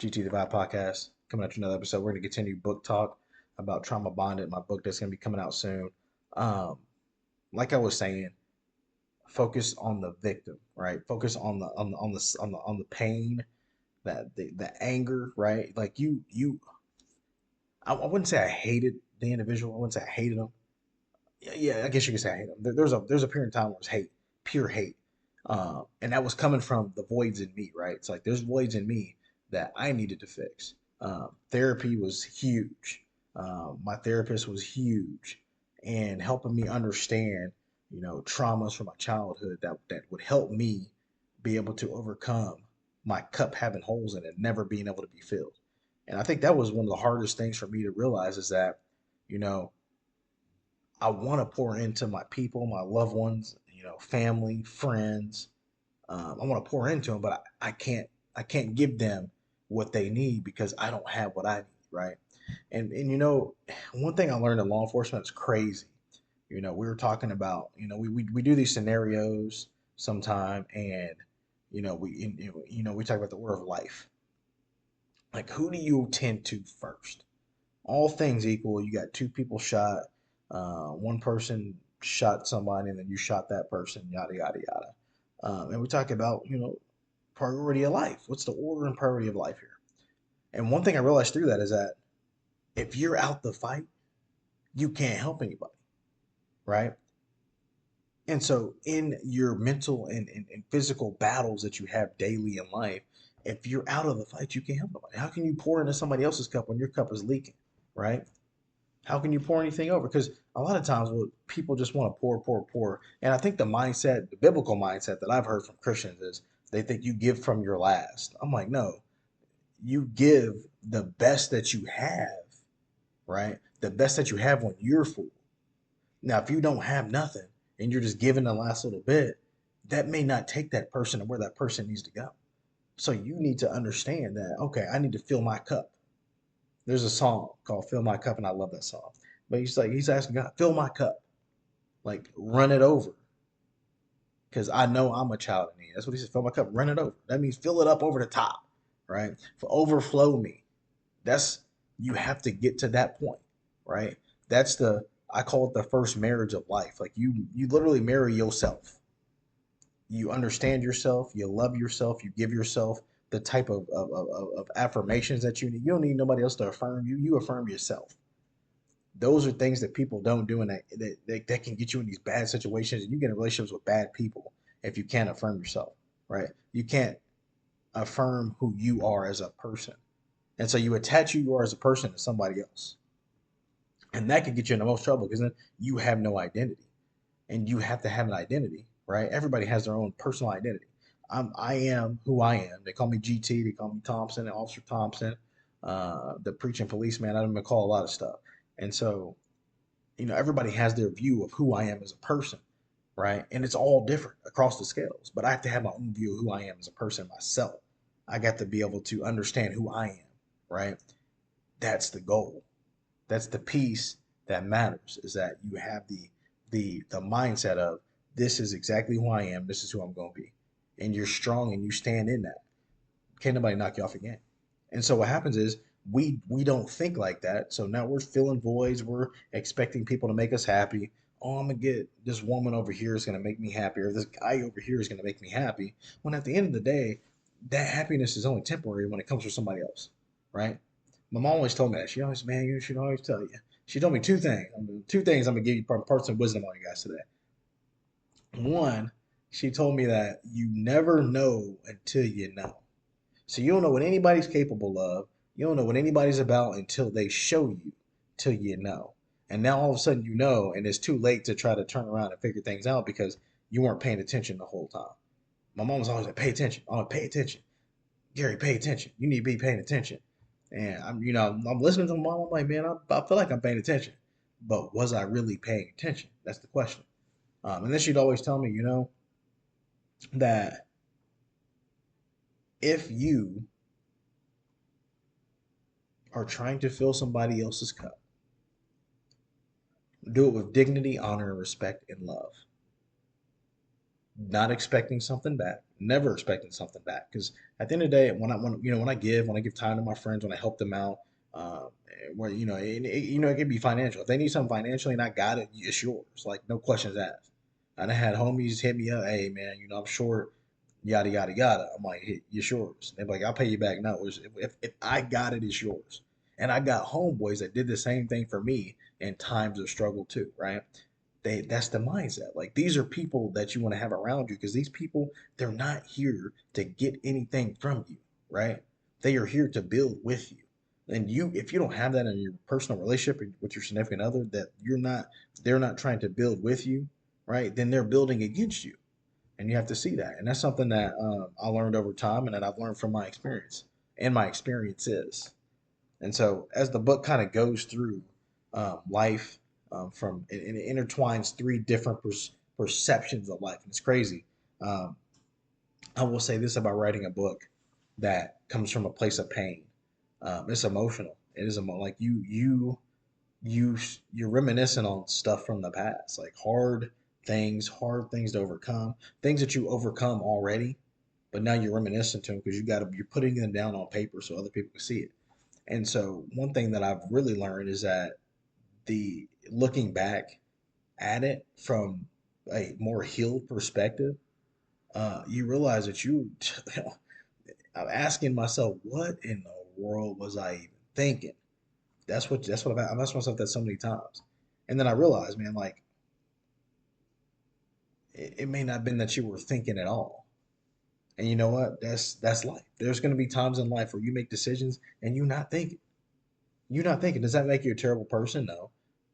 GT the Vibe podcast coming out to another episode. We're going to continue book talk about Trauma Bonded, my book that's going to be coming out soon. Um, like I was saying, focus on the victim, right? Focus on the pain, that the anger, right? Like I wouldn't say I hated the individual. I wouldn't say I hated him. Yeah, I guess you could say I hate him. There's a period of time where it's hate, pure hate, and that was coming from the voids in me, right? It's like there's voids in me that I needed to fix. Therapy was huge. My therapist was huge, and helping me understand, traumas from my childhood that would help me be able to overcome my cup having holes in it, never being able to be filled. And I think that was one of the hardest things for me to realize is that, you know, I want to pour into my people, my loved ones, family, friends. I want to pour into them, but I can't. I can't give them what they need because I don't have what I need, right? And one thing I learned in law enforcement is crazy. We were talking about, we do these scenarios sometime, and we talk about the order of life. Like, who do you tend to first? All things equal, you got two people shot, one person shot somebody, and then you shot that person, yada yada yada. And we talk about priority of life. What's the order and priority of life here? And one thing I realized through that is that if you're out the fight, you can't help anybody, right? And so in your mental and physical battles that you have daily in life, if you're out of the fight, you can't help nobody. How can you pour into somebody else's cup when your cup is leaking, right? How can you pour anything over? Because a lot of times, what people just want to pour, pour, pour. And I think the mindset, the biblical mindset that I've heard from Christians is they think you give from your last. I'm like, no, you give the best that you have, right? The best that you have when you're full. Now, if you don't have nothing and you're just giving the last little bit, that may not take that person to where that person needs to go. So you need to understand that, okay, I need to fill my cup. There's a song called Fill My Cup, and I love that song. But he's asking God, fill my cup. Like, run it over. Because I know I'm a child of need. That's what he says, fill my cup, run it over. That means fill it up over the top, right? For overflow me. That's you have to get to that point, right? That's the I call it the first marriage of life. Like you literally marry yourself. You understand yourself, you love yourself, you give yourself the type of affirmations that you need. You don't need nobody else to affirm you. You affirm yourself. Those are things that people don't do, and that can get you in these bad situations. And you get in relationships with bad people if you can't affirm yourself, right? You can't affirm who you are as a person. And so you attach who you are as a person to somebody else. And that could get you in the most trouble because then you have no identity. And you have to have an identity, right? Everybody has their own personal identity. I am who I am. They call me GT, they call me Thompson, Officer Thompson, the preaching policeman. I don't even call a lot of stuff. And so everybody has their view of who I am as a person, right? And it's all different across the scales. But I have to have my own view of who I am as a person myself. I got to be able to understand who I am, right? That's the goal. That's the piece that matters. Is that you have the mindset of this is exactly who I am. This is who I'm going to be, and you're strong and you stand in that. Can't nobody knock you off again. And so what happens is we don't think like that. So now we're filling voids. We're expecting people to make us happy. Oh, I'm gonna get this woman over here is gonna make me happy, or this guy over here is gonna make me happy. When at the end of the day, that happiness is only temporary when it comes from somebody else, right? My mom always told me that. She always, man, you should always tell you. She told me two things. Two things I'm gonna give you parts of wisdom on you guys today. One, she told me that you never know until you know. So you don't know what anybody's capable of. You don't know what anybody's about until they show you, till you know. And now all of a sudden you know, and it's too late to try to turn around and figure things out because you weren't paying attention the whole time. My mom was always like, pay attention. Oh, pay attention. Gary, pay attention. You need to be paying attention. And I'm listening to my mom. I'm like, man, I feel like I'm paying attention. But was I really paying attention? That's the question. And then she'd always tell me, that if you are trying to fill somebody else's cup, do it with dignity, honor, respect, and love. Not expecting something back, never expecting something back. Because at the end of the day, when I give time to my friends, when I help them out, where it can be financial. If they need something financially and I got it, it's yours. Like no questions asked. And I had homies hit me up, hey man, I'm short, yada yada yada. I'm like, hey, it's yours. They're like, I'll pay you back. No, if I got it, it's yours. And I got homeboys that did the same thing for me in times of struggle too, right? That's the mindset. Like these are people that you want to have around you because these people, they're not here to get anything from you, right? They are here to build with you. And if you don't have that in your personal relationship with your significant other, that they're not trying to build with you, right? Then they're building against you, and you have to see that. And that's something that I learned over time, and that I've learned from my experience and my experiences. And so, as the book kind of goes through life, and it intertwines three different perceptions of life, and it's crazy. Um, I will say this about writing a book that comes from a place of pain. It's emotional. It is like you you're reminiscing on stuff from the past, like hard things to overcome, things that you overcome already, but now you're reminiscing to them because you're putting them down on paper so other people can see it. And so one thing that I've really learned is that the looking back at it from a more healed perspective, you realize that I'm asking myself, what in the world was I even thinking? I've asked myself that so many times. And then I realized, man, like it may not have been that you were thinking at all. And you know what? That's life. There's gonna be times in life where you make decisions and you're not thinking. You're not thinking. Does that make you a terrible person? No.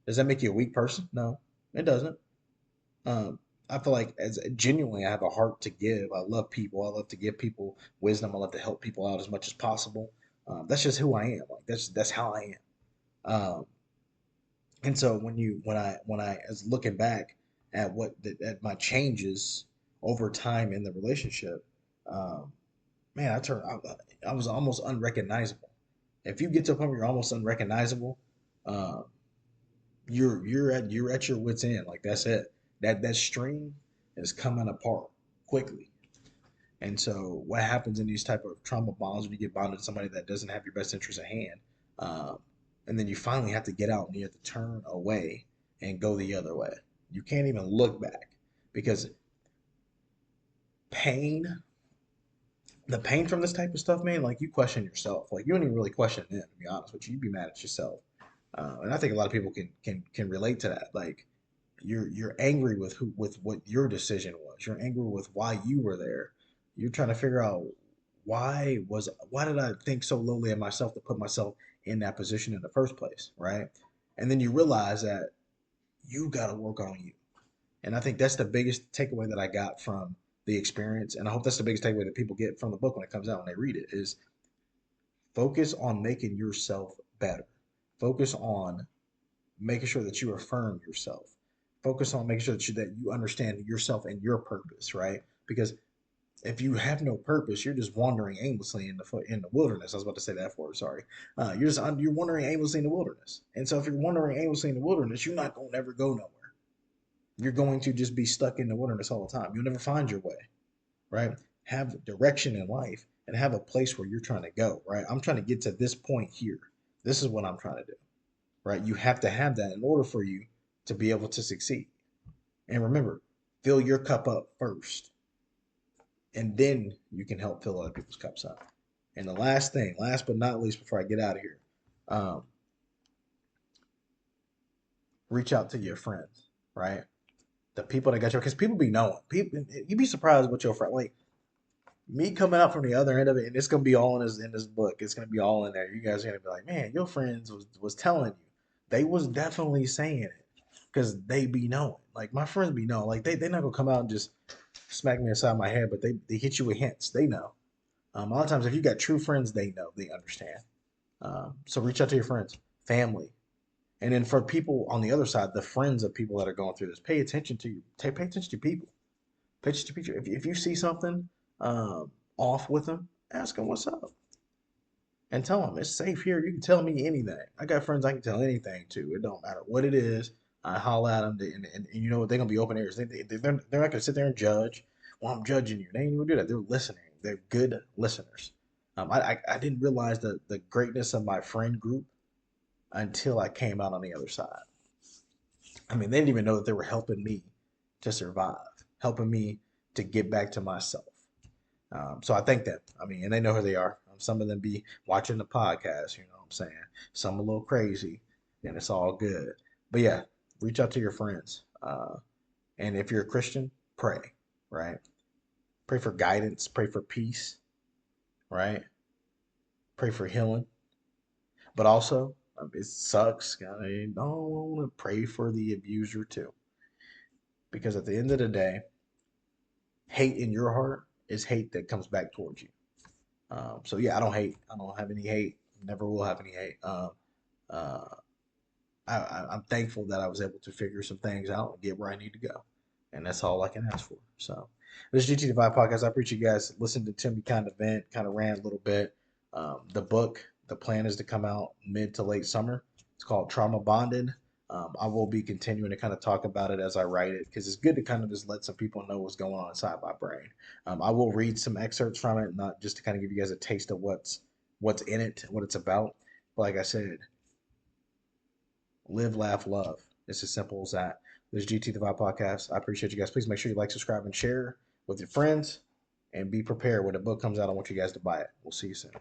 Does that make you a weak person? No, it doesn't. Um, I feel like as genuinely, I have a heart to give. I love people. I love to give people wisdom. I love to help people out as much as possible. That's just who I am. Like that's how I am. And so when I was looking back at at my changes over time in the relationship, um, man, I was almost unrecognizable. If you get to a point where you're almost unrecognizable, um, you're at your wits end. Like that's it. That string is coming apart quickly. And so what happens in these type of trauma bonds when you get bonded to somebody that doesn't have your best interest at hand, um, and then you finally have to get out and you have to turn away and go the other way. You can't even look back because pain, the pain from this type of stuff, man, like you question yourself. Like you don't even really question them, to be honest with you. You'd be mad at yourself. And I think a lot of people can relate to that. Like you're angry with what your decision was. You're angry with why you were there. You're trying to figure out why did I think so lowly of myself to put myself in that position in the first place, right? And then you realize that you got to work on you. And I think that's the biggest takeaway that I got from the experience, and I hope that's the biggest takeaway that people get from the book when it comes out when they read it is focus on making yourself better. Focus on making sure that you affirm yourself. Focus on making sure that you understand yourself and your purpose, right? Because if you have no purpose, you're just wandering aimlessly in the wilderness. I was about to say that word. Sorry. You're wandering aimlessly in the wilderness. And so if you're wandering aimlessly in the wilderness, you're not gonna never go nowhere. You're going to just be stuck in the wilderness all the time. You'll never find your way, right? Have direction in life and have a place where you're trying to go, right? I'm trying to get to this point here. This is what I'm trying to do, right? You have to have that in order for you to be able to succeed. And remember, fill your cup up first, and then you can help fill other people's cups up. And the last thing, last but not least, before I get out of here, um, reach out to your friends, right? The people that got you, because people be knowing. People, you'd be surprised what your friend like. Me coming out from the other end of it, and it's gonna be all in this book. It's gonna be all in there. You guys are gonna be like, man, your friends was telling you. They was definitely saying it because they be knowing. Like my friends be knowing. Like they not gonna come out and just smack me inside my head, but they hit you with hints. They know. A lot of times, if you got true friends, they know, they understand. So reach out to your friends, family, and then for people on the other side, the friends of people that are going through this, pay attention to you. Pay attention to people. Pay attention to people. If you see something off with them, ask them what's up and tell them it's safe here. You can tell me anything. I got friends I can tell anything to. It don't matter what it is. I holler at them, and you know what? They're gonna be open ears. They're not gonna sit there and judge. well, I'm judging you. They ain't even do that. They're listening. They're good listeners. I didn't realize the greatness of my friend group until I came out on the other side. I mean, they didn't even know that they were helping me to survive, helping me to get back to myself. So I thank them. I mean, and they know who they are. Some of them be watching the podcast, you know what I'm saying? Some a little crazy, and it's all good. But yeah, reach out to your friends. And if you're a Christian, pray, right? Pray for guidance, pray for peace, right? Pray for healing. But also, it sucks. I don't want to pray for the abuser too. Because at the end of the day, hate in your heart is hate that comes back towards you. So yeah, I don't hate. I don't have any hate. Never will have any hate. Uh, I'm thankful that I was able to figure some things out and get where I need to go, and that's all I can ask for. So this is GT Divide podcast. I appreciate you guys listening to Timmy kind of vent, kind of rant a little bit. The book, the plan is to come out mid to late summer. It's called Trauma Bonded. I will be continuing to kind of talk about it as I write it because it's good to kind of just let some people know what's going on inside my brain. I will read some excerpts from it, not just to kind of give you guys a taste of what's in it, what it's about. But like I said, live, laugh, love. It's as simple as that. This is GT the Vibe Podcast. I appreciate you guys. Please make sure you like, subscribe, and share with your friends. And be prepared when the book comes out. I want you guys to buy it. We'll see you soon.